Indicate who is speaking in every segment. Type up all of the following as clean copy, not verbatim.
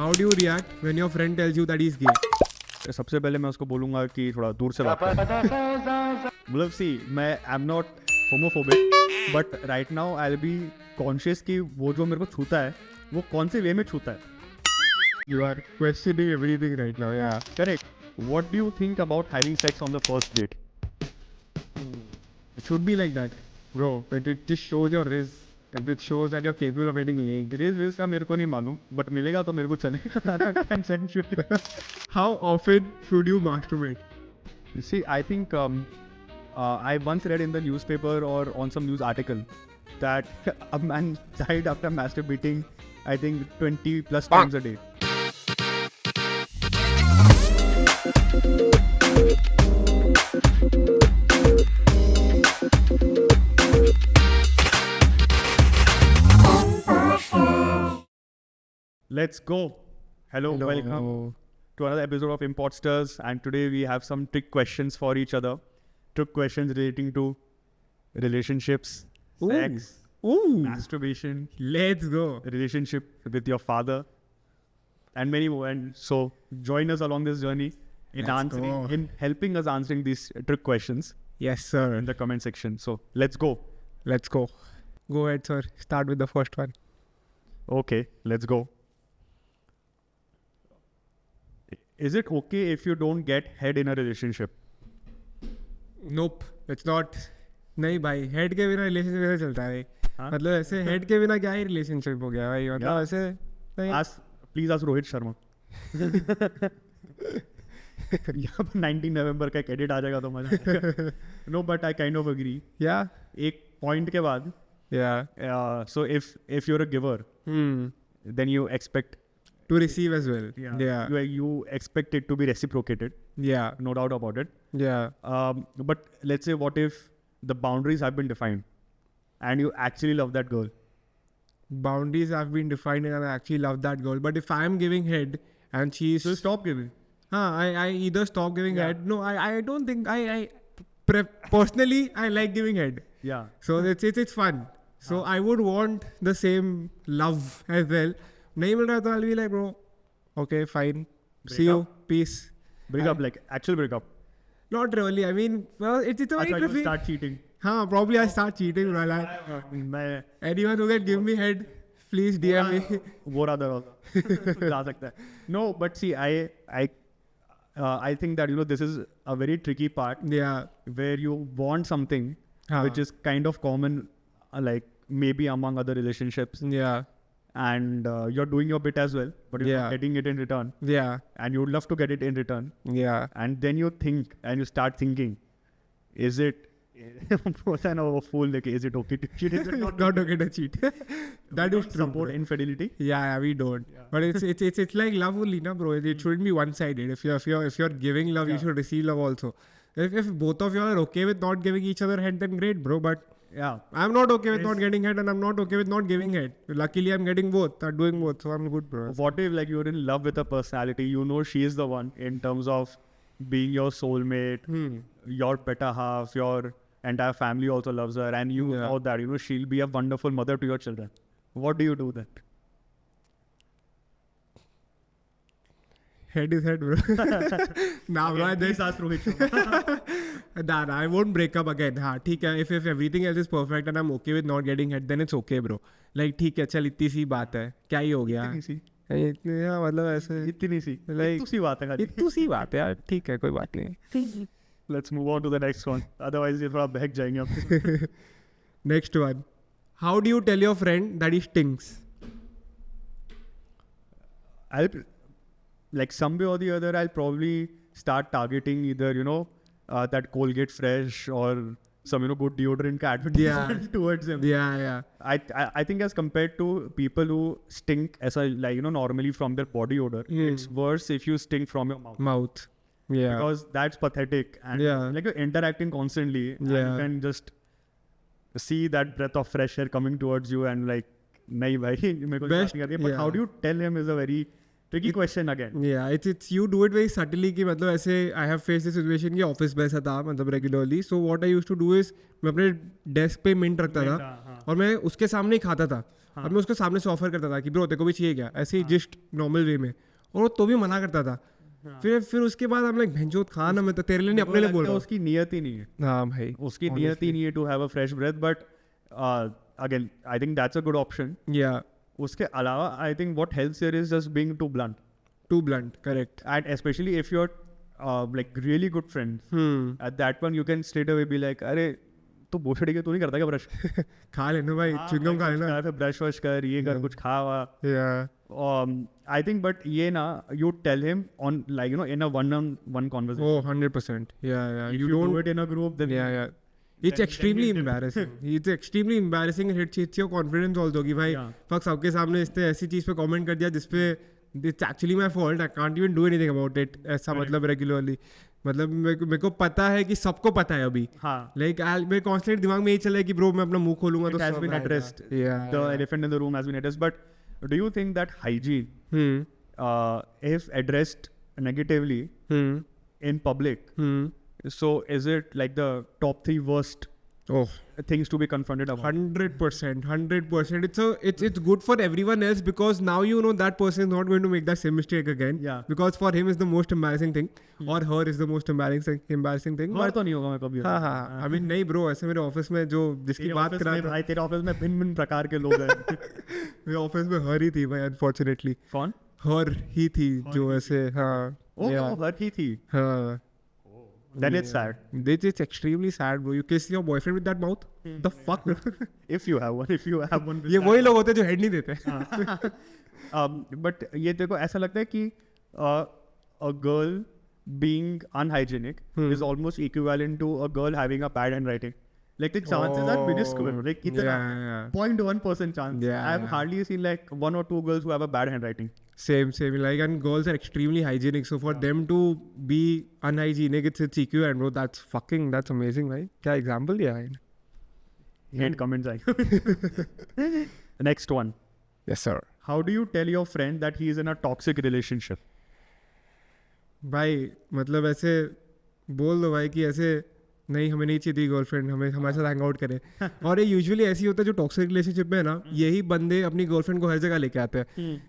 Speaker 1: How do you react when your friend tells you that he's gay?
Speaker 2: सबसे पहले मैं उसको बोलूँगा कि थोड़ा दूर से बात कर। मतलब सी मैं आई am not homophobic but right now I will be conscious कि वो जो मेरे को छूता है वो कौन से वे में छूता है.
Speaker 1: You are questioning everything right now, yeah.
Speaker 2: Correct. What do you think about having sex on the first date?
Speaker 1: It should be like that, bro. But it just shows your risk. And it shows that you're capable of getting laid.
Speaker 2: Risk का मेरे को नहीं मालूम but मिलेगा तो मेरे को चलेगा.
Speaker 1: How often should you masturbate?
Speaker 2: See, I think I once read in the newspaper or on some news article that a man died after masturbating, I think 20 plus times a day. Let's go. Hello, welcome to another episode of Imposters, and today we have some trick questions for each other. Trick questions relating to relationships, sex, masturbation,
Speaker 1: Let's go.
Speaker 2: relationship with your father, and many more. And so, join us along this journey in helping us answering these trick questions
Speaker 1: Yes, sir.
Speaker 2: in the comment section. So, let's go.
Speaker 1: Let's go. Go ahead, sir. Start with the first one.
Speaker 2: Okay, let's go. Is it okay if you don't get head in a relationship?
Speaker 1: Nope. It's not. नहीं भाई, head के बिना relationship कैसे चलता है?
Speaker 2: हाँ?
Speaker 1: मतलब ऐसे हेड के बिना क्या ही रिलेशनशिप हो गया भाई? मतलब
Speaker 2: Yeah.
Speaker 1: ऐसे नहीं.
Speaker 2: Please ask Rohit Sharma. यहाँ पर 19 नवंबर का एक एडिट आ जाएगा तो मजा आएगा. No, but I kind of agree.
Speaker 1: Yeah.
Speaker 2: एक पॉइंट के बाद
Speaker 1: Yeah.
Speaker 2: so if you're a giver then you expect
Speaker 1: To receive as well. Yeah.
Speaker 2: you expect it to be reciprocated,
Speaker 1: Yeah.
Speaker 2: no doubt about it.
Speaker 1: Yeah.
Speaker 2: But let's say what if the boundaries have been defined and you actually love that girl?
Speaker 1: Boundaries have been defined and I actually love that girl. But if I am giving head and she's...
Speaker 2: So stop giving.
Speaker 1: I either stop giving head. No, I don't think... Personally, I like giving head.
Speaker 2: Yeah.
Speaker 1: So it's fun. So I would want the same love as well. नहीं मिल रहा तो I'll be like, bro, okay, fine. See you. Peace.
Speaker 2: Break up, like actual break up.
Speaker 1: Not really. I mean, well, it's a very
Speaker 2: That's why you
Speaker 1: tricky...
Speaker 2: start cheating.
Speaker 1: हाँ, probably I start cheating. Well,
Speaker 2: मैं
Speaker 1: anyone who can give me head, please DM me.
Speaker 2: वो रहा दरवाजा जा सकता है. No, but see, I think that this is a very tricky part
Speaker 1: Yeah.
Speaker 2: where you want something which is kind of common, like maybe among other relationships,
Speaker 1: Yeah.
Speaker 2: and you're doing your bit as well, but you're not
Speaker 1: Yeah.
Speaker 2: getting it in return,
Speaker 1: Yeah.
Speaker 2: and you'd love to get it in return,
Speaker 1: Yeah.
Speaker 2: and then you think and you start thinking, is it? Fool, like, is it okay to cheat? Is it not?
Speaker 1: Not okay to cheat. That is true.
Speaker 2: Support infidelity.
Speaker 1: Yeah, we don't.
Speaker 2: Yeah.
Speaker 1: But it's like love only, na, bro. It shouldn't be one-sided. If you're giving love, you should receive love also. If both of you are okay with not giving each other head, then great, bro. But
Speaker 2: Yeah.
Speaker 1: I'm not okay with not getting head, and I'm not okay with not giving head. Luckily, I'm getting both. I'm doing both, so I'm good, bro.
Speaker 2: What if like you're in love with a personality? You know she is the one in terms of being your soulmate, your better half, your entire family also loves her, and you
Speaker 1: Yeah.
Speaker 2: know that she'll be a wonderful mother to your children. What do you do then?
Speaker 1: Head is head, bro. Nah, bro.
Speaker 2: Please ask Rohit Sharma.
Speaker 1: Nah, I won't break up again. हाँ ठीक है. If everything else is perfect and I'm okay with not getting head, then it's okay, bro. Like ठीक है, चल इतनी सी बात है. क्या ही हो गया?
Speaker 2: इतनी सी
Speaker 1: मतलब ऐसे
Speaker 2: इतनी सी
Speaker 1: Like-
Speaker 2: इतनी सी बात है खाली.
Speaker 1: इतनी सी बात है यार. ठीक है, कोई बात नहीं.
Speaker 2: Let's move on to the next one. Otherwise ये थोड़ा बहक जाएंगे अब.
Speaker 1: Next one. How do you tell your friend that he stinks?
Speaker 2: I'll like some way or the other I'll probably start targeting either that Colgate Fresh or some good deodorant ka advertisement towards him.
Speaker 1: Yeah.
Speaker 2: I think as compared to people who stink as a normally from their body odor, it's worse if you stink from your mouth.
Speaker 1: Mouth. Yeah.
Speaker 2: Because that's pathetic, and
Speaker 1: Yeah.
Speaker 2: like you're interacting constantly, and you
Speaker 1: Yeah.
Speaker 2: can just see that breath of fresh air coming towards you, and like, nahi bhai, mere ko
Speaker 1: Best-
Speaker 2: baat nahi karni hai. But how
Speaker 1: yeah.
Speaker 2: do you tell him is a very tricky question again.
Speaker 1: Yeah, it's you do it very subtly कि मतलब ऐसे I have faced this situation कि office में ऐसा था मतलब regularly. So what I used to do is मैं अपने डेस्क पे मिंट रखता था. और मैं उसके सामने ही खाता था और मैं उसके सामने से ऑफर करता था कि ब्रो तेरे को भी चाहिए क्या, ऐसे ही जस्ट नॉर्मल वे में, और वो तो भी मना करता था। फिर उसके बाद हम लाइक भैंचोद खा ना, मैं तो तेरे लिए नहीं अपने लिए बोल रहा हूँ।
Speaker 2: उसकी नियत ही नहीं है,
Speaker 1: हाँ भाई,
Speaker 2: उसकी नियत ही नहीं है to have a fresh breath, but again I think that's a good option.
Speaker 1: या
Speaker 2: उसके अलावा I think what helps here is just being too blunt,
Speaker 1: too blunt, correct.
Speaker 2: and especially if you're like really good friends, at that point you can straight away be like, अरे तो भोसड़ी के तू नहीं करता क्या ब्रश?
Speaker 1: खा लेना भाई, च्युइंगम खा लेना,
Speaker 2: फिर ब्रश वश कर, ये कर, कुछ खा वा।
Speaker 1: या
Speaker 2: I think but ये ना you tell him on like you know in a one-on-one conversation.
Speaker 1: oh 100%, yeah
Speaker 2: If
Speaker 1: you
Speaker 2: you
Speaker 1: don't
Speaker 2: do it in a group then
Speaker 1: it's extremely embarrassing. It's extremely embarrassing. It hits your confidence also कि भाई
Speaker 2: Yeah.
Speaker 1: fuck सबके सामने इसने ऐसी चीज पे comment कर दिया जिसपे it's actually my fault, I can't even do anything about it, ऐसा मतलब रेगुलरली, मतलब मेरे को पता है कि सबको पता है अभी,
Speaker 2: हाँ,
Speaker 1: लाइक मेरे कॉन्स्टेंट दिमाग में यही चला है कि ब्रो मैं अपना मुंह खोलूंगा तो
Speaker 2: it has
Speaker 1: सब
Speaker 2: been
Speaker 1: आएगा।
Speaker 2: addressed.
Speaker 1: Yeah,
Speaker 2: The
Speaker 1: yeah.
Speaker 2: elephant in the room has been addressed. But do you think that hygiene, if addressed negatively in public, so is it like the top 3 worst
Speaker 1: Oh,
Speaker 2: things to be confronted about?
Speaker 1: 100%. It's good for everyone else because now you know that person is not going to make that same mistake again.
Speaker 2: Yeah.
Speaker 1: Because for him is the most embarrassing thing, or her is the most embarrassing thing.
Speaker 2: और तो नहीं होगा मैं कभी।
Speaker 1: हाँ हाँ, I mean नहीं bro, ऐसे मेरे ऑफिस में जो जिसकी
Speaker 2: तेरे
Speaker 1: बात
Speaker 2: office
Speaker 1: करा
Speaker 2: में
Speaker 1: था,
Speaker 2: भाई, तेरे ऑफिस में भिन्न प्रकार के लोग हैं।
Speaker 1: मेरे ऑफिस में हर ही थी भाई, अनफॉर्चुनेटली
Speaker 2: कौन?
Speaker 1: हर ही थी जो ऐसे, हाँ
Speaker 2: Oh, हर ही थी।
Speaker 1: हाँ,
Speaker 2: Then it's sad.
Speaker 1: it's extremely sad bro, you kiss your boyfriend with that mouth, the fuck.
Speaker 2: If you have one, if you have one.
Speaker 1: ये वही लोग होते हैं जो हेड नहीं देते।
Speaker 2: But ये तेरे को ऐसा लगता है कि a girl being unhygienic is almost equivalent to a girl having a bad handwriting. Like the chances are minuscule. Like इतना 0.1% chance.
Speaker 1: Yeah,
Speaker 2: I have
Speaker 1: yeah.
Speaker 2: hardly seen like 1 or 2 girls who have a bad handwriting.
Speaker 1: Same like, and girls are extremely hygienic, so for them to be unhygienic, it's equivalent bro, that's amazing भाई, क्या example दिया है।
Speaker 2: Hate comments आएंगे। Next one.
Speaker 1: Yes sir.
Speaker 2: How do you tell your friend that he is in a toxic relationship?
Speaker 1: भाई मतलब ऐसे बोल दो भाई कि ऐसे नहीं, हमें नहीं चाहिए गर्लफ्रेंड, हमें हमारे साथ हैंग आउट करे। और ये यूजुअली ऐसी होता है जो टॉक्सिक रिलेशनशिप में है ना, यही बंदे अपनी गर्लफ्रेंड को हर जगह लेके आते हैं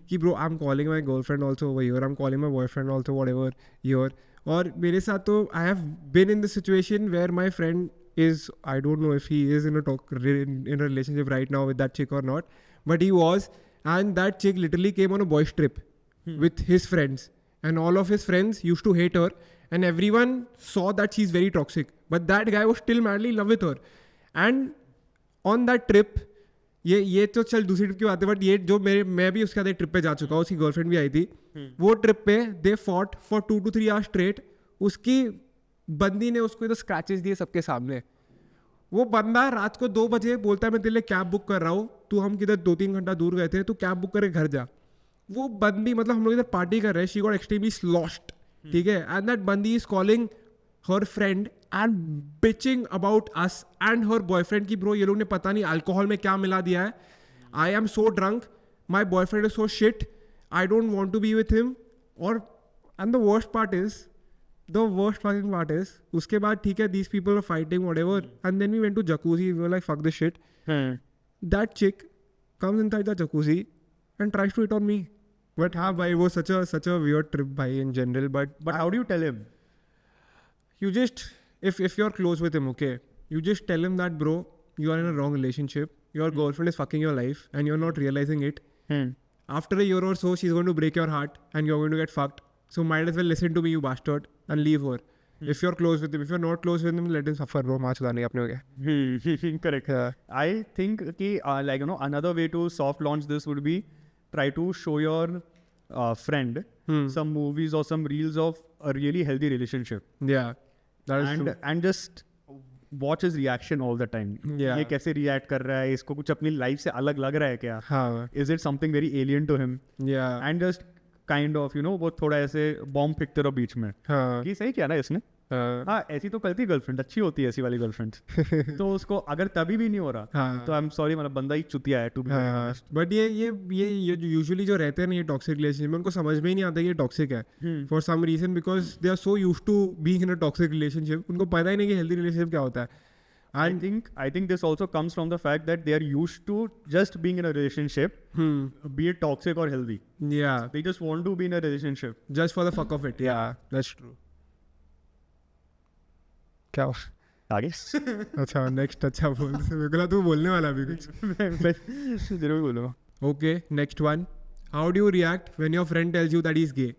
Speaker 1: कि bro I am calling my girlfriend also over here, I am calling my boyfriend also whatever here. और मेरे साथ तो I have been in the situation where my friend is, I don't know if he is in a relationship right now with that chick or not, but he was, and that chick literally came on a boys trip with his friends, and all of his friends used to hate her, and everyone saw that she's very toxic, but that guy was still madly in love with her. And on that trip, ये तो चल दूसरी trip की बात है, but ये जो मैं भी उसके बाद एक ट्रिप पे जा चुका हूँ, उसकी गर्लफ्रेंड भी आई थी, वो ट्रिप पे they fought for 2 to 3 hours straight. उसकी बंदी ने उसको इधर स्क्रैचेस दिए सबके सामने। वो बंदा रात को 2 बजे बोलता है मैं तेरे लिए कैब बुक कर रहा हूँ, तू हम किधर 2-3 घंटा दूर गए थे, तू कैब बुक करके घर जा। वो बंदी, मतलब हम लोग इधर पार्टी कर रहे हैं, शी गॉट एक्सट्रीमली स्लॉश्ड, ठीक है, एंड दैट बंदी is calling her friend and bitching about us and her boyfriend की ब्रो ये लोग ने पता नहीं अल्कोहल में क्या मिला दिया है, I am so drunk, my boyfriend is so shit, I don't want to be with him. और and the worst part is उसके बाद ठीक है, these people are fighting whatever, and then we went to jacuzzi, we were like fuck this shit, that chick comes inside the jacuzzi and tries to hit on me, but हाँ भाई वो such a weird trip भाई in general, but
Speaker 2: how do you tell him?
Speaker 1: you just, if you're close with him, okay, you just tell him that bro, you are in a wrong relationship, your girlfriend is fucking your life and you're not realizing it. After a year or so she's going to break your heart and you're going to get fucked, so might as well listen to me, you bastard, and leave her. If you're close with him, if you're not close with him, let him suffer bro, माँ चुदाने अपने हो गया।
Speaker 2: Correct. I think कि like you know another way to soft launch this would be try to show your friend some movies or some reels of a really healthy relationship.
Speaker 1: Yeah, that is true.
Speaker 2: And just watch his reaction all the time.
Speaker 1: Yeah.
Speaker 2: ये कैसे react कर रहा है, इसको कुछ अपनी life से अलग लग रहा है क्या?
Speaker 1: हाँ,
Speaker 2: Is it something very alien to him?
Speaker 1: yeah,
Speaker 2: And just kind of you know वो थोड़ा ऐसे बॉम्ब फेंकते रहो बीच में
Speaker 1: हाँ,
Speaker 2: कि सही किया ना इसने, हाँ ऐसी तो करती गर्लफ्रेंड, अच्छी होती है ऐसी वाली गर्लफ्रेंड। तो उसको अगर तभी भी नहीं हो रहा
Speaker 1: हाँ,
Speaker 2: तो आई एम सॉरी, मतलब बंदा ही चुतिया है टू बी।
Speaker 1: बट ये यूजुअली जो रहते हैं ना ये टॉक्सिक रिलेशनशिप में, उनको समझ में ही नहीं आता ये टॉक्सिक है for some reason, because they are so used to being in a toxic relationship, उनको पता ही नहीं कि हेल्दी रिलेशनशिप क्या होता है। And
Speaker 2: I think this also comes from the fact that they are used to just being in a relationship, be it toxic or healthy.
Speaker 1: yeah,
Speaker 2: They just want to be in a relationship.
Speaker 1: just for the fuck of it. Yeah, that's true. क्या हुआ?
Speaker 2: आगे
Speaker 1: अच्छा next अच्छा बोल मेरे को लगा तू बोलने वाला अभी कुछ.
Speaker 2: जरूर बोलूँगा.
Speaker 1: Okay, next one. How do you react when your friend tells you that he's gay?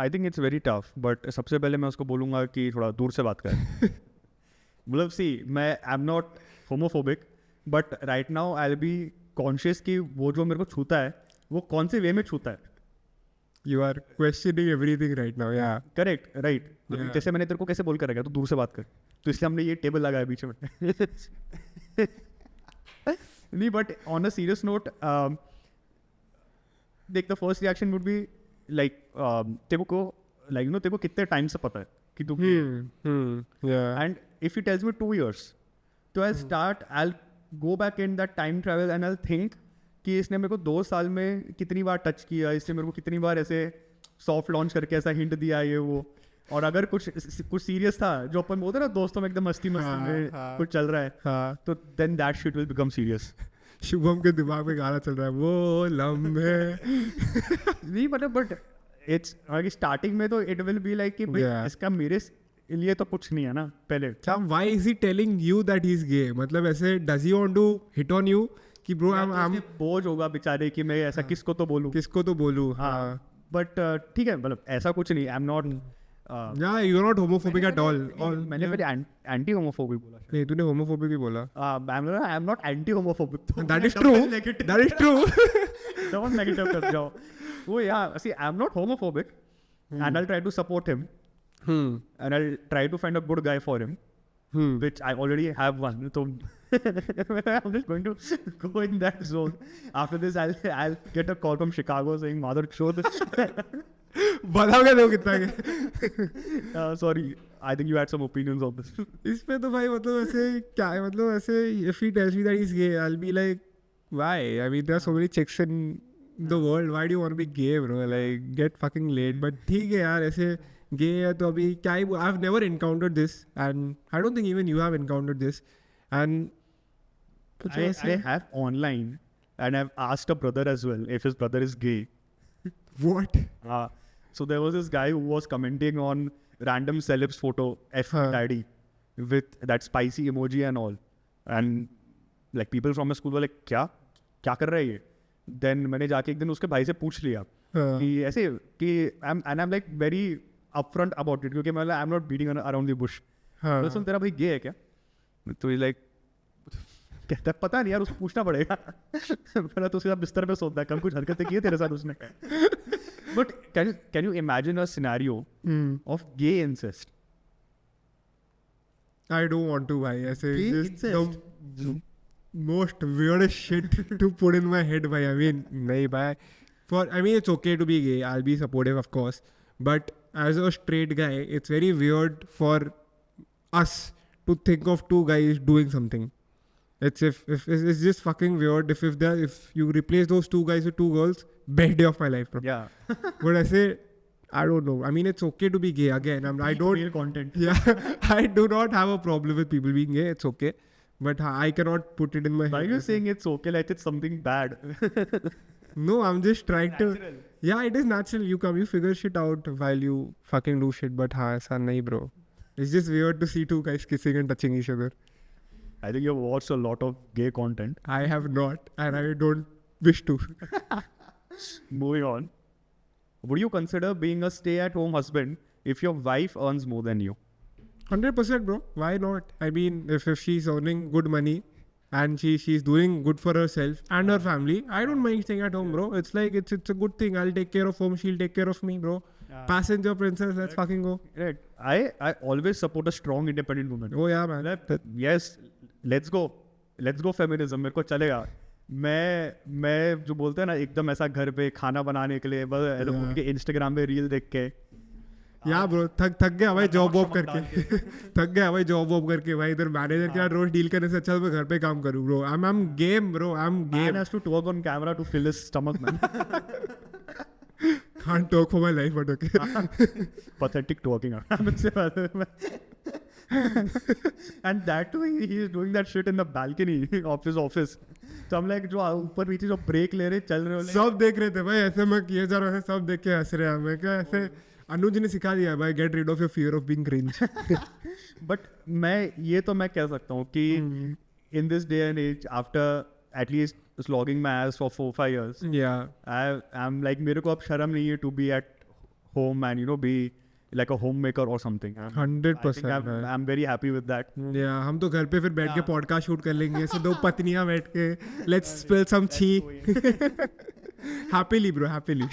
Speaker 2: I think it's very tough, but सबसे पहले मैं उसको बोलूँगा कि थोड़ा दूर से बात कर. मतलब सी, मैं आई am not homophobic, but right now I will be conscious कि वो जो मेरे को छूता है वो कौन से वे में छूता है.
Speaker 1: You are questioning everything right now. Yeah.
Speaker 2: Correct, right.
Speaker 1: Yeah.
Speaker 2: जैसे मैंने तेरे को कैसे बोल कर रखा, तो दूर से बात कर, तो इसलिए हमने ये टेबल लगाया बीच में. नहीं, but on a serious note, देख, the first reaction would be like, तेरे को तेरे को कितने टाइम से पता है कि तू,
Speaker 1: Yeah.
Speaker 2: And if he tells me 2 years, तो I start, I go back in that time travel and I think कि इसने मेरे को 2 साल में कितनी बार टच किया, इसने मेरे को कितनी बार ऐसे सॉफ्ट लॉन्च करके ऐसा हिंट दिया ये वो. और अगर कुछ सीरियस था, जो अपन बोलते हैं ना दोस्तों में एकदम मस्ती में कुछ चल रहा है,
Speaker 1: हाँ.
Speaker 2: तो then that shit will become serious.
Speaker 1: Shubham के दिमाग में गाना चल रहा है वो लम्बे.
Speaker 2: नहीं मतलब, बट इट्स स्टार्टिंग में तो इट विल बी लाइक कि भाई
Speaker 1: Yeah.
Speaker 2: इसका मेरे लिए तो कुछ नहीं है ना पहले.
Speaker 1: अच्छा, why is he telling you that he's gay? मतलब ऐसे does he want to hit on you कि bro I'm
Speaker 2: बोझ होगा बेचारे कि मैं ऐसा किसको तो बोलूं.
Speaker 1: किसको तो बोलूँ. हाँ.
Speaker 2: बट ठीक है, मतलब ऐसा कुछ नहीं. आई am not,
Speaker 1: Yeah, you're not homophobic at all.
Speaker 2: मैंने फिर एंटी होमोफोबिक बोला.
Speaker 1: नहीं, तूने homophobic ही बोला.
Speaker 2: I am not anti homophobic.
Speaker 1: That is true. That is true.
Speaker 2: Double negative कर जाओ. वो यार, see, I am not homophobic and I try to support him and I'll try to find a good guy for him, which I already have one. So I'm just going to go in that zone. After this, I'll get a call from Chicago saying, "Mother, show this."
Speaker 1: बता के दो कितना के.
Speaker 2: Sorry, I think you had some opinions on this.
Speaker 1: इस पे तो भाई मतलब ऐसे क्या है, मतलब ऐसे if he tells me that he's gay, I'll be like, why? I mean, there are so many chicks in the world. Why do you want to be gay, bro? Like, get fucking laid. But ठीक है यार, ऐसे gay है तो अभी क्या ही. I've never encountered this, and I don't think even you have encountered this. And
Speaker 2: I have online, and I've asked a brother as well if his brother is gay.
Speaker 1: what?
Speaker 2: So there was this guy who was commenting on random celebs photo, F daddy, with that spicy emoji and all, and like people from my school were like, क्या कर रहा है ये? Then मैंने जाके एक दिन उसके भाई से पूछ लिया कि ऐसे कि I'm like very upfront about it, क्योंकि मैं I'm not beating around the bush. तो सुन, तेरा भाई गे है क्या? तो लाइक कहता पता नहीं यार, उसको पूछना पड़ेगा. पहले तो उसके साथ बिस्तर पे सोता है, कल कुछ हरकतें की है तेरे साथ उसने. But can you imagine a scenario of gay incest?
Speaker 1: I don't want to, भाई. ऐसे
Speaker 2: Gay
Speaker 1: just
Speaker 2: incest?
Speaker 1: the most weirdest shit to put in my head, भाई. I mean, नहीं भाई. I mean, it's okay to be gay. I'll be supportive, of course. But as a straight guy, it's very weird for us to think of two guys doing something. It's it's just fucking weird. If you replace those two guys with two girls, best day of my life, bro.
Speaker 2: Yeah.
Speaker 1: But I say, I don't know. I mean, it's okay to be gay. Again, I don't.
Speaker 2: Male content.
Speaker 1: Yeah, I do not have a problem with people being gay. It's okay. But I cannot put it in my
Speaker 2: Why are
Speaker 1: head.
Speaker 2: you saying it's okay like it's something bad?
Speaker 1: No, I'm just trying to.
Speaker 2: Natural.
Speaker 1: Yeah, it is natural. You figure shit out while you fucking do shit. But हाँ, ऐसा नहीं, bro. It's just weird to see two guys kissing and touching each other.
Speaker 2: I think you've watched a lot of gay content.
Speaker 1: I have not, and I don't wish to.
Speaker 2: Moving on. Would you consider being a stay-at-home husband if your wife earns more than you?
Speaker 1: 100%, bro. Why not? I mean, if she's earning good money and she's doing good for herself and her family, I don't mind staying at home, bro. It's like it's a good thing. I'll take care of home. She'll take care of me, bro. Passenger princess. Let's fucking go.
Speaker 2: Right. I always support a strong independent woman.
Speaker 1: Oh yeah, man.
Speaker 2: Yes, let's go feminism. मेरे को चलेगा. मैं जो बोलते हैं ना एकदम ऐसा घर पे खाना बनाने के लिए बस उनके इंस्टाग्राम पे रील देख के
Speaker 1: या ब्रो थक गया भाई जॉब वॉब करके. थक गया भाई जॉब वॉब करके भाई. इधर मैनेजर के साथ रोज डील करने से अच्छा मैं घर पे काम करूँ, bro. I'm game, bro. I'm game.
Speaker 2: Man has to work on camera to fill his stomach, man.
Speaker 1: can't talk for my life, but okay.
Speaker 2: Pathetic talking. And that too, he is doing that shit in the balcony of his office. So I'm like, जो ऊपर नीचे जो break ले रहे चल रहे हो,
Speaker 1: सब देख रहे थे भाई, ऐसे मैं किए जा रहा है, सब देख के हंस रहे हैं. मैं क्या ऐसे अनुज ने सिखा दिया भाई, get rid of your fear of being cringe.
Speaker 2: but मैं कह सकता हूँ कि in this day and age, after at least slogging my ass for 4-5 years,
Speaker 1: Yeah.
Speaker 2: I'm like, मेरे को अब शर्म नहीं है to be at home and be like a homemaker or something.
Speaker 1: 100%.
Speaker 2: I'm very happy with that.
Speaker 1: Yeah, हम तो घर पे फिर बैठ के पॉडकास्ट शूट कर लेंगे, ऐसे दो पत्नियां बैठ के let's spill some tea. Happily bro, happily.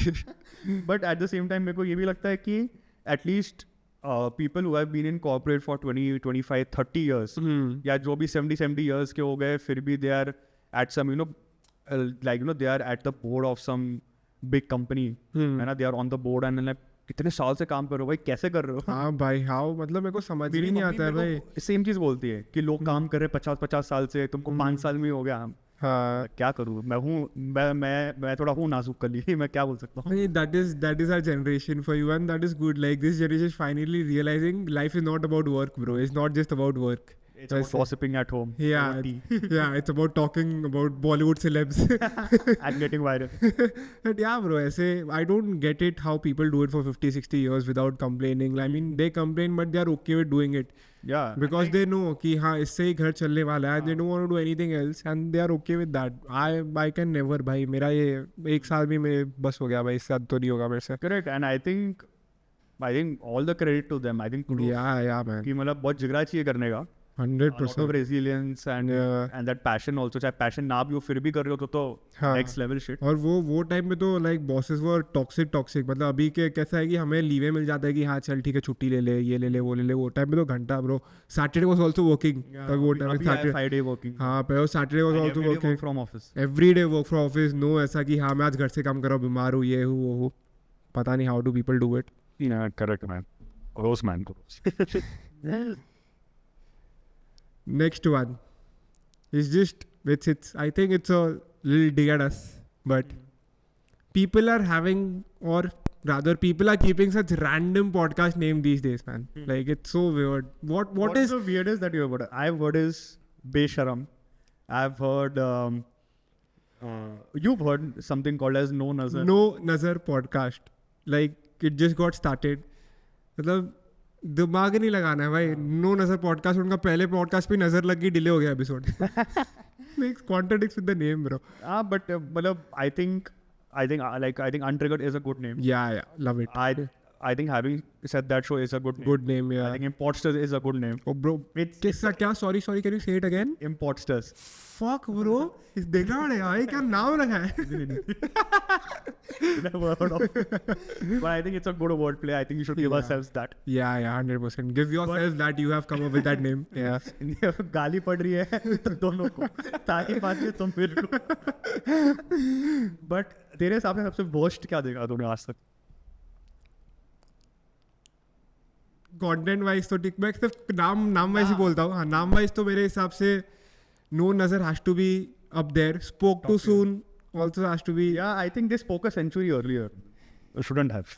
Speaker 2: But at the same time मेरे को ये भी लगता है कि at least people who have been in corporate for 20, 25, 30 years, या जो भी 70 years के हो गए, फिर भी they are at some they are at the board of some big company, है ना, they are on the board and like कितने साल से काम कर रहे हो भाई, कैसे कर रहे हो?
Speaker 1: हाँ भाई, हाउ, मतलब मेरे को समझ ही नहीं आता है भाई.
Speaker 2: सेम चीज बोलती है कि लोग काम कर रहे हैं 50 साल से, तुमको 5 साल में हो गया.
Speaker 1: हाँ,
Speaker 2: क्या करूँ मैं थोड़ा हूँ नाजुक कली, मैं क्या बोल सकता हूँ.
Speaker 1: that is our generation for you, and that is good. Like this generation is finally realizing life is not about work, bro. It's not just about work.
Speaker 2: It's about gossiping at home.
Speaker 1: Yeah, yeah, it's about talking about Bollywood celebs
Speaker 2: and getting viral.
Speaker 1: But yeah, bro, ऐसे I don't get it how people do it for 50-60 years without complaining. I mean, they complain, but they are okay with doing it.
Speaker 2: Yeah.
Speaker 1: Because they know कि हाँ इससे ही घर चलने वाला है. They don't want to do anything else, and they are okay with that. I can never, भाई मेरा ये एक साल भी मेरे बस हो गया भाई, इससे तो नहीं होगा मेरे से.
Speaker 2: Correct, and I think all the credit to them. I think
Speaker 1: yeah man,
Speaker 2: कि मतलब बहुत जिगरा चाहिए करने का.
Speaker 1: 100%.
Speaker 2: of resilience and that passion also. चाहे passion ना भी हो फिर भी कर रहे हो तो next level shit.
Speaker 1: और वो टाइम में तो like bosses were toxic. मतलब अभी के कैसा है कि हमें लीवे मिल जाता है कि हाँ चल ठीक है, छुट्टी ले ले, ये ले ले, वो ले ले. वो टाइम में तो घंटा bro. Saturday was also working. तब वो टाइम
Speaker 2: Saturday 5 day working.
Speaker 1: हाँ पर Saturday was also working.
Speaker 2: Work from office.
Speaker 1: Every day work from office. No ऐसा कि हाँ मैं आज घर से काम कर रहा हूँ, बीमार हूँ, ये हूँ, वो हूँ. पता नहीं how do people do it.
Speaker 2: Yeah, correct man. Rose man.
Speaker 1: Next one is just it's I think it's a little dig at us, but people are having, or rather people are keeping such random podcast name these days, man. Like it's so weird. What is
Speaker 2: the weirdest that you have heard? I've heard is Besharam. I've heard you've heard something called as No Nazar.
Speaker 1: No Nazar podcast. Like it just got started. मतलब दिमाग ही नहीं लगाना है भाई. No नजर podcast, उनका पहले podcast पे नजर लग गई, डिले हो गया episode. Makes contradicts with the name, bro.
Speaker 2: But मतलब I think Untriggered is a good name.
Speaker 1: Yeah, love it.
Speaker 2: I think having said that, show is a good name.
Speaker 1: Good name, yeah.
Speaker 2: I think Imposters is a good name.
Speaker 1: Oh bro, किसका क्या? Sorry, can you say it again?
Speaker 2: Imposters.
Speaker 1: Fuck bro, इस देखना पड़ेगा भाई, क्या नाम रखा है?
Speaker 2: Never heard of it. But I think it's a good wordplay. I think you should give ourselves that.
Speaker 1: Yeah, 100%. Give yourselves that you have come up with that name. Yeah.
Speaker 2: गाली पड़ रही है तो दोनों को, ताकि बात है तुम मेरे को. But तेरे हिसाब से सबसे worst क्या देखा तूने आज तक?
Speaker 1: कंटेंट वाइज तो टिक, मैं सिर्फ नाम वाइज ही बोलता हूँ. हाँ, नाम वाइज तो मेरे हिसाब से नो नजर has to be up there. Spoke too soon also has to be.
Speaker 2: Yeah, I think they spoke a century earlier. Shouldn't have.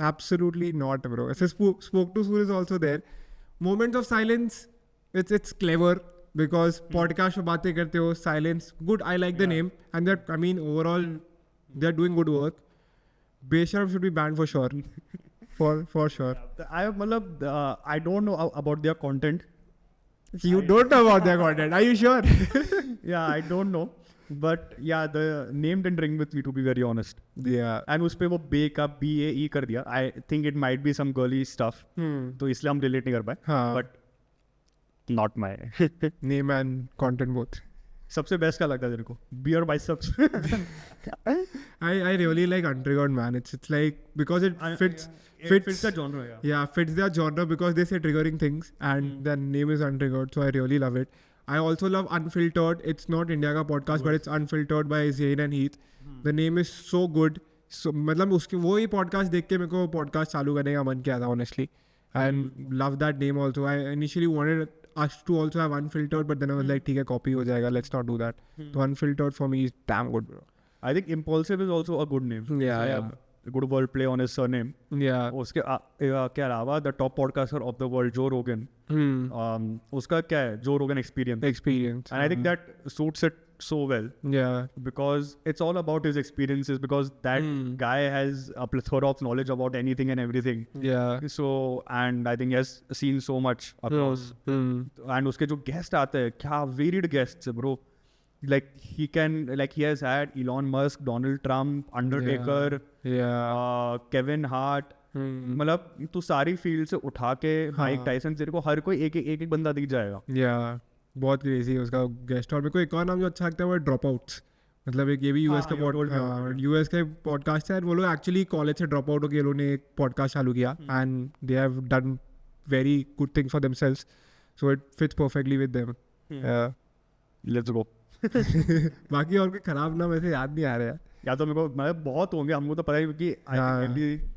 Speaker 1: Absolutely not, bro. So spoke to soon is also there. Moments of silence, it's clever because podcast में बातें करते हो, silence, good. I like the name, and that, I mean, overall they're doing good work. Besharam should be banned for sure. for sure.
Speaker 2: I don't know about their content.
Speaker 1: You don't know about their content, are you sure?
Speaker 2: Yeah, I don't know. But yeah, the name didn't ring with me, to be very honest.
Speaker 1: Yeah.
Speaker 2: And उसपे वो बे का BAE कर दिया. I think it might be some girly stuff. तो इसलिए हम relate नहीं कर पाए.
Speaker 1: हाँ.
Speaker 2: But not my
Speaker 1: name and content both.
Speaker 2: सबसे बेस्ट क्या लगता है तेरे को? Beer biceps.
Speaker 1: I really like Untriggered, man. It's like because it fits
Speaker 2: the genre.
Speaker 1: Yeah, fits their genre because they say triggering things and the name is Untriggered, so I really love it. I also love Unfiltered. It's not India का podcast, but it's Unfiltered by Zayn and Heath. The name is so good. So मतलब उसके वो ही podcast देख के मेरे को podcast चालू करने का मन किया था, honestly. And love that name also. I initially wanted us to also have Unfiltered, but then I was like, ठीक है, copy हो जाएगा. Let's not do that. So Unfiltered for me is damn good, bro.
Speaker 2: I think Impulsive is also a good name.
Speaker 1: Yeah.
Speaker 2: good wordplay on his surname.
Speaker 1: Yeah.
Speaker 2: उसके के अलावा the top podcaster of the world, Joe Rogan. उसका क्या है? Joe Rogan experience.
Speaker 1: Experience.
Speaker 2: And I think that suits it so well
Speaker 1: Yeah.
Speaker 2: because it's all about his experiences, because that guy has a plethora of knowledge about anything and everything.
Speaker 1: Yeah.
Speaker 2: So, and I think he has seen so much across. And उसके जो guest आते हैं, क्या varied guests है bro. Like he has had Elon Musk, Donald Trump, Undertaker,
Speaker 1: Yeah.
Speaker 2: Kevin Hart. मतलब तू सारी field से उठा के माइक टाइसन, तेरे को हर कोई एक बंदा दिख जाएगा.
Speaker 1: Yeah. बहुत क्रेजी है उसका गेस्ट. और मेरे को एक और नाम जो अच्छा लगता है वो ड्रॉप आउट्स. मतलब एक ये भी यूएस का यूएस का पॉडकास्ट है. वो लोग एक्चुअली कॉलेज से ड्रॉप आउट होकर ये लोग ने एक पॉडकास्ट चालू किया and they have done very good thing for themselves. So it fits perfectly with them.
Speaker 2: Let's go.
Speaker 1: बाकी और कोई खराब नाम ऐसे याद नहीं आ रहा है.
Speaker 2: या तो मेरे को मतलब बहुत होंगे, हमको तो पता है क्योंकि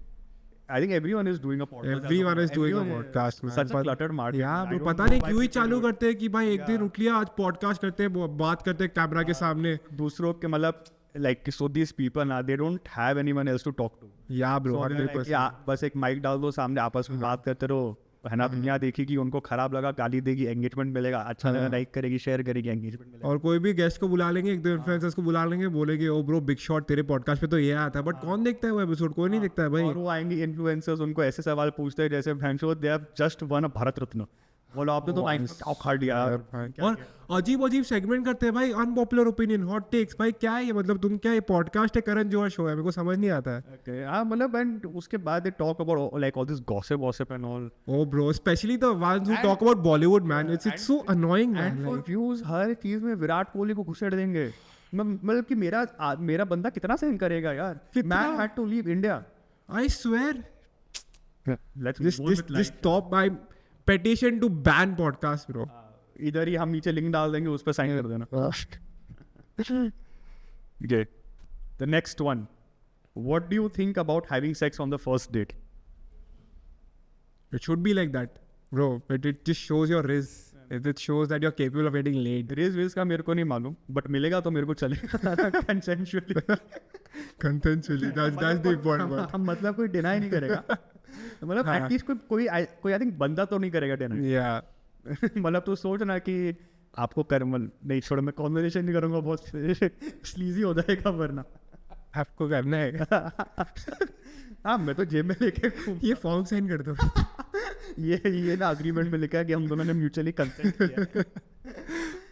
Speaker 2: I think everyone is doing a podcast.
Speaker 1: Everyone is doing a podcast, man.
Speaker 2: Such a cluttered market.
Speaker 1: यार वो पता नहीं क्यों ही चालू करते हैं कि भाई एक दिन उठ लिया आज पॉडकास्ट करते हैं, बात करते हैं कैमरा के सामने.
Speaker 2: दूसरों के मतलब like so these people now they don't have anyone else to talk to.
Speaker 1: या ब्रो
Speaker 2: So they're like, बस एक माइक डाल दो सामने, आपस में बात करते रहो, है ना. दुनिया देखेगी, उनको खराब लगा गाली देगी, एंगेजमेंट मिलेगा. अच्छा लगा लाइक करेगी, शेयर करेगी, एंगेजमेंट मिलेगा.
Speaker 1: और कोई भी गेस्ट को बुला लेंगे, एक दो इन्फ्लुएंसर्स को बुला लेंगे, बोलेंगे ओ ब्रो बिग शॉट तेरे पॉडकास्ट पे तो ये आता है. बट कौन देखता है वो एपिसोड? कोई नहीं देखता है भाई.
Speaker 2: और वो आएंगे इन्फ्लुएंसर्स, उनको ऐसे सवाल पूछते हैं जैसे भैंसो दे हैव जस्ट वन अ भारत रत्न. बोलो आपने तो माइक क्या उखाड़ दिया.
Speaker 1: और अजीब अजीब सेगमेंट करते हैं भाई. Unpopular opinion, hot takes. भाई क्या है ये? मतलब तुम क्या, ये पॉडकास्ट है करण जौहर शो है? मेरे को समझ नहीं आता है.
Speaker 2: हाँ मतलब एंड उसके बाद they talk about like all this gossip and all.
Speaker 1: Oh bro, especially the ones who talk about Bollywood, man. It's so annoying, man.
Speaker 2: And for views हर चीज में विराट कोहली को घुसेड़ देंगे. मतलब कि मेरा बंदा कितना सहन करेगा यार. Man had to leave India.
Speaker 1: I swear.
Speaker 2: Let's
Speaker 1: This stop my petition to ban podcast, bro.
Speaker 2: इधर ही हम नीचे लिंक डाल देंगे, उस पर साइन कर देना. Okay. The next one. What do you think about having sex on the first date?
Speaker 1: It should be like that, bro. It just shows your riz. It shows that you're capable of getting laid.
Speaker 2: Ridge का मेरे को नहीं मालूम, but मिलेगा तो मेरे को चलेगा. Consensually.
Speaker 1: Consensually. That's the important part.
Speaker 2: मतलब कोई डिनाई नहीं करेगा. मतलब एटलीस्ट कोई आई थिंक बंदा तो नहीं करेगा डिनाई.
Speaker 1: Yeah.
Speaker 2: मतलब तू सोच ना कि आपको नहीं छोड़ो, मैं कॉन्वर्सेशन नहीं करूंगा, बहुत स्लीजी हो जाएगा वरना.
Speaker 1: आपको करना है.
Speaker 2: हाँ मैं तो जेब में लेके
Speaker 1: ये फॉर्म साइन कर दो.
Speaker 2: ये ना अग्रीमेंट में लिखा है कि हम दोनों ने म्यूचुअली कंसेंट किया.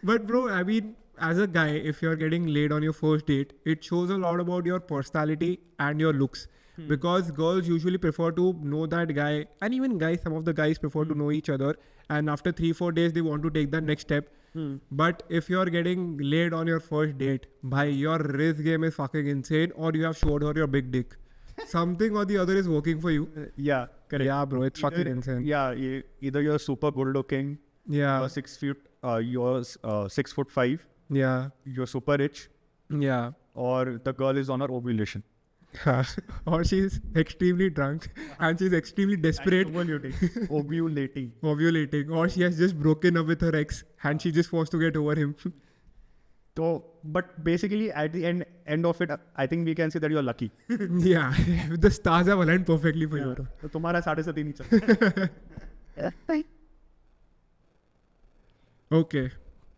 Speaker 1: But bro, I mean, as a guy, if you're getting laid on your first date, it shows a lot about your personality and your looks. Because girls usually prefer to know that guy, and even guys, some of the guys prefer to know each other, and after 3-4 days they want to take the next step. But if you're getting laid on your first date, bhai, your riz game is fucking insane, or you have showed her your big dick. Something or the other is working for you.
Speaker 2: Yeah, correct.
Speaker 1: Yeah, bro, it's fucking insane.
Speaker 2: Yeah, either you're super good looking,
Speaker 1: Yeah,
Speaker 2: you're 6 feet, you're 6'5",
Speaker 1: yeah,
Speaker 2: you're super rich,
Speaker 1: yeah.
Speaker 2: or the girl is on her ovulation.
Speaker 1: Or she's extremely drunk and she's extremely desperate,
Speaker 2: Ovulating.
Speaker 1: ovulating, or she has just broken up with her ex and she just wants to get over him.
Speaker 2: So, but basically at the end of it, I think we can say that you're lucky.
Speaker 1: Yeah, the stars have aligned perfectly for you.
Speaker 2: तो तुम्हारा 7.5 ही चलता.
Speaker 1: Okay,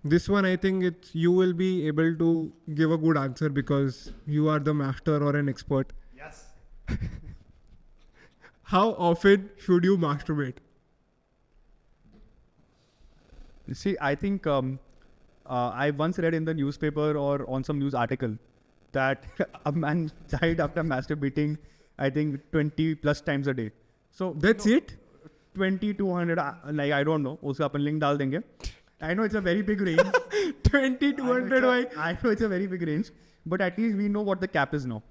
Speaker 1: this one I think you will be able to give a good answer because you are the master or an expert.
Speaker 2: Yes.
Speaker 1: How often should you masturbate?
Speaker 2: See, I think I once read in the newspaper or on some news article that a man died after masturbating, I think 20 plus times a day. So
Speaker 1: That's it?
Speaker 2: 20-200, like I don't know. उसका अपन link डाल देंगे. I know it's a very big range.
Speaker 1: 20-200 भाई.
Speaker 2: I know it's a very big range, but at least we know what the cap is now.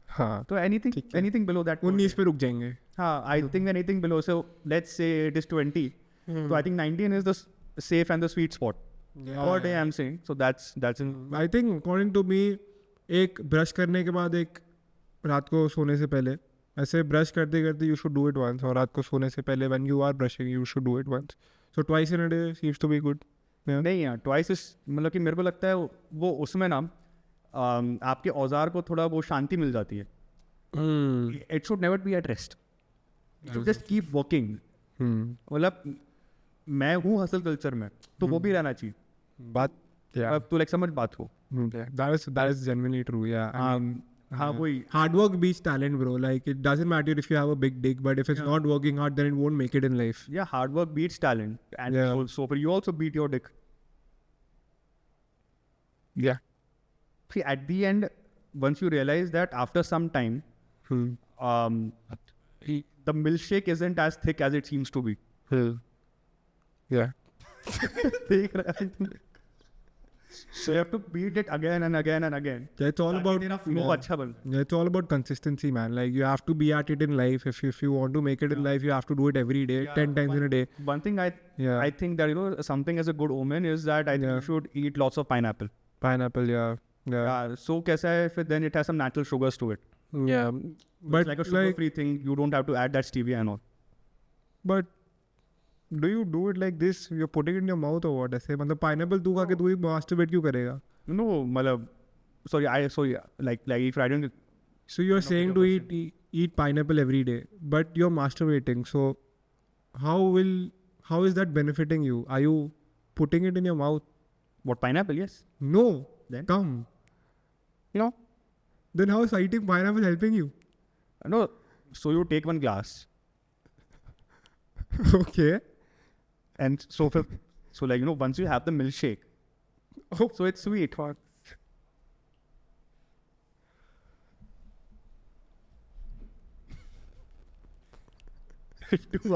Speaker 1: हाँ,
Speaker 2: So anything below that.
Speaker 1: 19 पे रुक जाएंगे.
Speaker 2: हाँ, I think anything below. So let's say it is 20. So I think 19 is the safe and the sweet spot. Per day I'm saying. So that's in.
Speaker 1: I think according to me, एक brush करने के बाद एक रात को सोने से पहले ऐसे ब्रश करते करते you should do it once, और रात को सोने से पहले when you are brushing you should do it once. So twice in a day seems to be good. Yeah.
Speaker 2: नहीं यार, ट्वाइस इज मतलब कि मेरे को लगता है वो उसमें ना आपके औजार को थोड़ा वो शांति मिल जाती है. it should never be at rest. It should just keep working. मतलब मैं हूँ हसल कल्चर में तो वो भी रहना चाहिए.
Speaker 1: But yeah,
Speaker 2: अब तो लाइक समझ बात को.
Speaker 1: that is genuinely true. Yeah.
Speaker 2: हाँ वही.
Speaker 1: Hard work beats talent, bro. Like it doesn't matter if you have a big dick, but if it's not working hard, then it won't make it in life.
Speaker 2: Yeah, hard work beats talent, and
Speaker 1: Yeah.
Speaker 2: so for you also beat your dick.
Speaker 1: Yeah.
Speaker 2: See, at the end, once you realize that after some time, the milkshake isn't as thick as it seems to be.
Speaker 1: Yeah.
Speaker 2: देख रहा है तुम? So you have to beat it again and again and again.
Speaker 1: Yeah, it's all about
Speaker 2: तेरा flow अच्छा बन.
Speaker 1: Yeah, it's all about consistency, man. Like you have to be at it in life. If you want to make it in life, you have to do it every day, 10 times in a day.
Speaker 2: One thing I think that something as a good omen is that I think you should eat lots of pineapple.
Speaker 1: Pineapple, yeah.
Speaker 2: So कैसा है फिर then it has some natural sugars to it.
Speaker 1: Yeah. But
Speaker 2: It's like a sugar-free thing. You don't have to add that stevia and all.
Speaker 1: But do you do it like this? You're putting it in your mouth or what? ऐसे मतलब pineapple तू खा के तू ही masturbate क्यों करेगा?
Speaker 2: No, मतलब sorry, like if I don't.
Speaker 1: So you're saying to eat pineapple every day, but you're masturbating. So how is that benefiting you? Are you putting it in your mouth?
Speaker 2: What, pineapple? Yes.
Speaker 1: No.
Speaker 2: Then?
Speaker 1: Come.
Speaker 2: You know.
Speaker 1: Then how is eating pineapple helping you?
Speaker 2: No. So you take one glass.
Speaker 1: Okay.
Speaker 2: And so like once you have the milkshake, so it's sweet. Too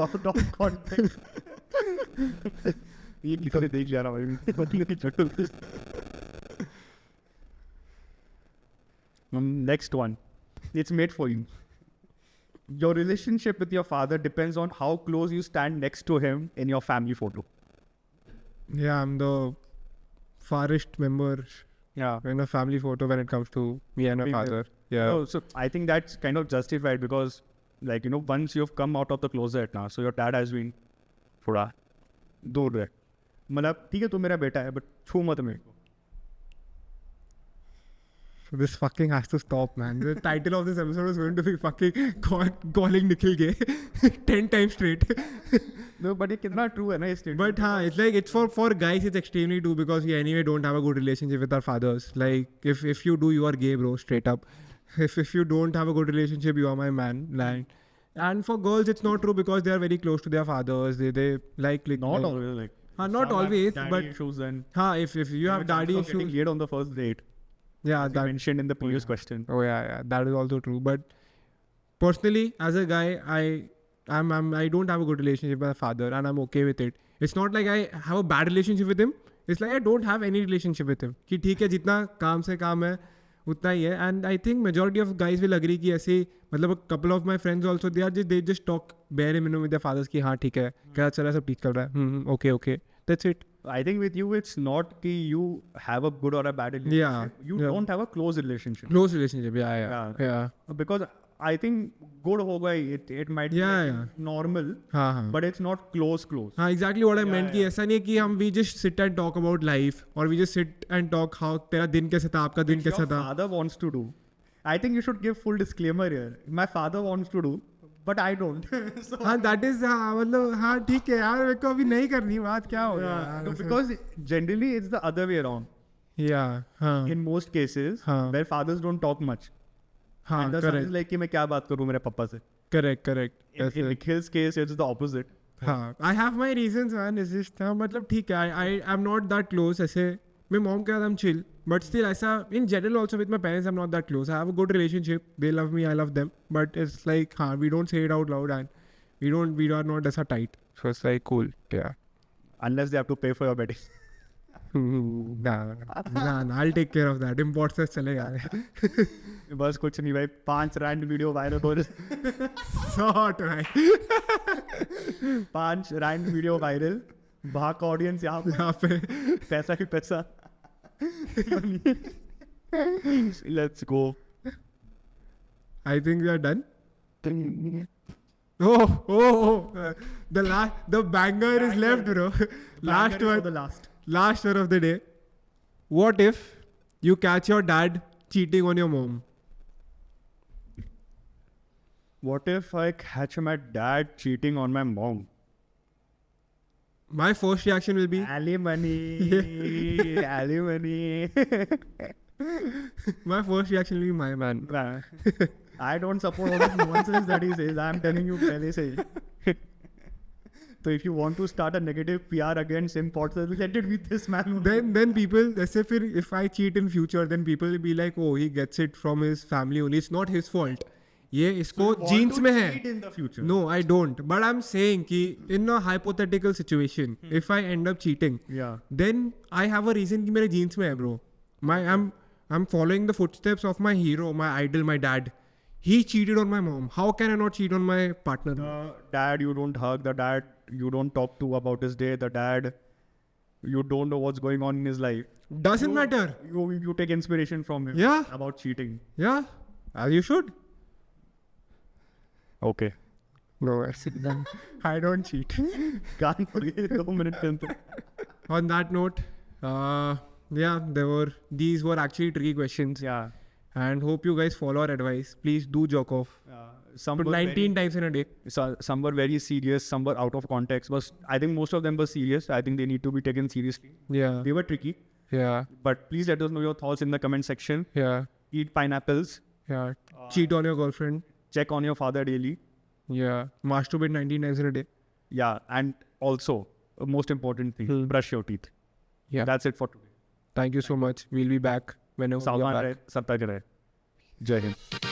Speaker 2: out of context. ये कितने देख जा रहा भाई. Next one. It's made for you. Your relationship with your father depends on how close you stand next to him in your family photo.
Speaker 1: Yeah, I'm the farthest member
Speaker 2: Yeah.
Speaker 1: in a family photo when it comes to me and my
Speaker 2: Female.
Speaker 1: father. Yeah.
Speaker 2: Oh, so I think that's kind of justified because, like, once you've come out of the closet now, so your dad has been थोड़ा दूर है. मतलब ठीक है तू मेरा बेटा है, but छू मत मेरे को.
Speaker 1: So this fucking has to stop, man. The title of this episode is going to be fucking calling Nikhil gay 10 times straight.
Speaker 2: No, but ये कितना true है ना ये statement.
Speaker 1: But हाँ, it's like it's for guys. It's extremely true because we anyway don't have a good relationship with our fathers. Like if you do, you are gay, bro. Straight up. If you don't have a good relationship, you are my man. Like, and for girls, it's not true because they are very close to their fathers. They like
Speaker 2: Not always like.
Speaker 1: not
Speaker 2: some
Speaker 1: always,
Speaker 2: have
Speaker 1: but
Speaker 2: daddy issues and
Speaker 1: if you have daddy
Speaker 2: chances of getting
Speaker 1: issues,
Speaker 2: laid on the first date.
Speaker 1: yeah,
Speaker 2: As you mentioned in the previous question.
Speaker 1: Oh yeah, that is also true. But personally, as a guy, I don't have a good relationship with my father, and I'm okay with it. It's not like I have a bad relationship with him. It's like I don't have any relationship with him. कि ठीक है जितना काम से काम है उतना ही है. And I think majority of guys will agree कि ऐसे मतलब a couple of my friends also they just talk bare minimum with their fathers कि हाँ ठीक है क्या चल रहा है सब ठीक चल रहा है. Okay. That's it.
Speaker 2: I think with you, it's not that you have a good or a bad relationship.
Speaker 1: Yeah.
Speaker 2: You don't have a close relationship.
Speaker 1: Close relationship. Yeah.
Speaker 2: Because I think good hoga, it might be normal,
Speaker 1: हाँ.
Speaker 2: but it's not close.
Speaker 1: हाँ, exactly what I meant कि ऐसा नहीं है कि हम we just sit and talk about life or we just sit and talk how तेरा दिन कैसा था आपका दिन कैसा
Speaker 2: Your
Speaker 1: था.
Speaker 2: father wants to do. I think you should give full disclaimer here. My father wants to do, but I don't. So,
Speaker 1: हाँ that is हाँ मतलब हाँ ठीक है यार मेरे को अभी नहीं करनी बात क्या हो
Speaker 2: no, because generally it's the other way around.
Speaker 1: Yeah. हाँ.
Speaker 2: In most cases,
Speaker 1: हाँ.
Speaker 2: where fathers don't talk much.
Speaker 1: हाँ
Speaker 2: And the son is
Speaker 1: correct.
Speaker 2: like कि मैं क्या बात करूँ मेरे पापा से.
Speaker 1: Correct.
Speaker 2: In Nikhil's case, it's the opposite.
Speaker 1: हाँ. I have my reasons, man. It's just हाँ मतलब ठीक है. I'm not that close ऐसे. My mom के साथ I'm chill. But still ऐसा in general also with my parents I'm not that close. I have a good relationship. They love me. I love them. But it's like हाँ we don't say it out loud and we are not ऐसा tight. So it's like cool. Yeah.
Speaker 2: Unless they have to pay for your wedding.
Speaker 1: nah, I'll take care of that. Import से चलेगा.
Speaker 2: बस कुछ नहीं भाई 5 Rand video viral हो रहे.
Speaker 1: Sort भाई.
Speaker 2: 5 रैंड वीडियो वायरल. वहाँ का ऑडियंस यहाँ पे पैसा ही पैसा. Let's go.
Speaker 1: I think we are done. Oh. The banger is left, bro. Last one.
Speaker 2: The last.
Speaker 1: Last one of the day. What if you catch your dad cheating on your mom?
Speaker 2: What if I catch my dad cheating on my mom?
Speaker 1: My first reaction will be,
Speaker 2: Alimony, alimony.
Speaker 1: my first reaction will be, my man.
Speaker 2: Nah. I don't support all this nonsense that he says. I'm telling you, पहले से ही. So if you want to start a negative PR against importers, let it be this man. only.
Speaker 1: Then people, जैसे फिर if I cheat in future, then people will be like, oh, he gets it from his family only. It's not his fault. ये इसको
Speaker 2: You want
Speaker 1: jeans
Speaker 2: to
Speaker 1: में है.
Speaker 2: cheat in the future.
Speaker 1: No, I don't. But I'm saying कि in a hypothetical situation, if I end up cheating,
Speaker 2: Yeah.
Speaker 1: then I have a reason कि मेरे jeans में है, bro. I'm following the footsteps of my hero, my idol, my dad. He cheated on my mom. How can I not cheat on my partner?
Speaker 2: The dad you don't hug, the dad you don't talk to about his day, the dad you don't know what's going on in his life.
Speaker 1: Doesn't matter.
Speaker 2: You take inspiration from him.
Speaker 1: Yeah.
Speaker 2: About cheating.
Speaker 1: Yeah, as you should.
Speaker 2: Okay.
Speaker 1: No,
Speaker 2: I don't cheat. Can't forget 2 minutes के अंदर.
Speaker 1: on that note, yeah, these were actually tricky questions.
Speaker 2: Yeah.
Speaker 1: And hope you guys follow our advice. Please do jerk off.
Speaker 2: Some
Speaker 1: But
Speaker 2: were
Speaker 1: 19 times in a day.
Speaker 2: some were very serious, some were out of context. But I think most of them were serious. I think they need to be taken seriously.
Speaker 1: Yeah.
Speaker 2: They were tricky.
Speaker 1: Yeah.
Speaker 2: But please let us know your thoughts in the comment section.
Speaker 1: Yeah.
Speaker 2: Eat pineapples.
Speaker 1: Yeah. Cheat on your girlfriend.
Speaker 2: Check on your father daily.
Speaker 1: Yeah. Masturbate 19 times in a day.
Speaker 2: Yeah. And also, a most important thing, brush your teeth.
Speaker 1: Yeah.
Speaker 2: That's it for today.
Speaker 1: Thank you so much. We'll be back whenever we are
Speaker 2: सावधान
Speaker 1: back.
Speaker 2: रहे, सतर्क रहे. जय हिंद.